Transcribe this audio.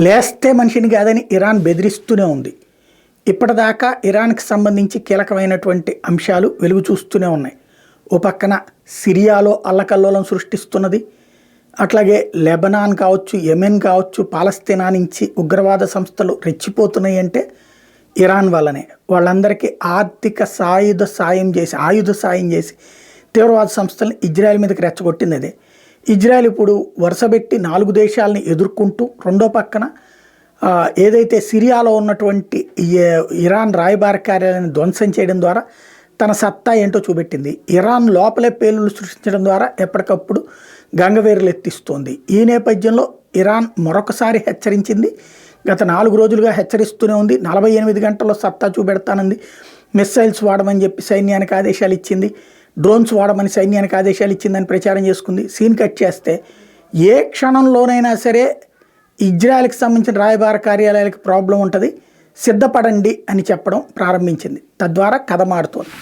లేస్తే మనిషిని కాదని ఇరాన్ బెదిరిస్తూనే ఉంది. ఇప్పటిదాకా ఇరాన్కి సంబంధించి కీలకమైనటువంటి అంశాలు వెలుగు చూస్తూనే ఉన్నాయి. ఓ పక్కన సిరియాలో అల్లకల్లోలం సృష్టిస్తున్నది, అట్లాగే లెబనాన్ కావచ్చు, యెమెన్ కావచ్చు, పాలస్తీనా నుంచి ఉగ్రవాద సంస్థలు రెచ్చిపోతున్నాయి అంటే ఇరాన్ వల్లనే. వాళ్ళందరికీ ఆర్థిక ఆయుధ సాయం చేసి తీవ్రవాద సంస్థలను ఇజ్రాయెల్ మీదకి రెచ్చగొట్టింది అదే. ఇజ్రాయెల్ ఇప్పుడు వరుసబెట్టి 4 దేశాలని ఎదుర్కొంటూ రెండో పక్కన ఏదైతే సిరియాలో ఉన్నటువంటి ఇరాన్ రాయబార కార్యాలయాన్ని ధ్వంసం చేయడం ద్వారా తన సత్తా ఏంటో చూపెట్టింది. ఇరాన్ లోపలే పేలుళ్లు సృష్టించడం ద్వారా ఎప్పటికప్పుడు గంగవేరులు ఎత్తిస్తోంది. ఈ నేపథ్యంలో ఇరాన్ మరొకసారి హెచ్చరించింది. గత 4 రోజులుగా హెచ్చరిస్తూనే ఉంది. 48 గంటల్లో సత్తా చూపెడతానంది. మిస్సైల్స్ వాడమని చెప్పి సైన్యానికి ఆదేశాలు ఇచ్చింది. డ్రోన్స్ వాడమని సైన్యానికి ఆదేశాలు ఇచ్చిందని ప్రచారం చేసుకుంది. సీన్ కట్ చేస్తే ఏ క్షణంలోనైనా సరే ఇజ్రాయెల్కి సంబంధించిన రాయబార కార్యాలయాలకు ప్రాబ్లం ఉంటుంది, సిద్ధపడండి అని చెప్పడం ప్రారంభించింది. తద్వారా కథ మారుతోంది.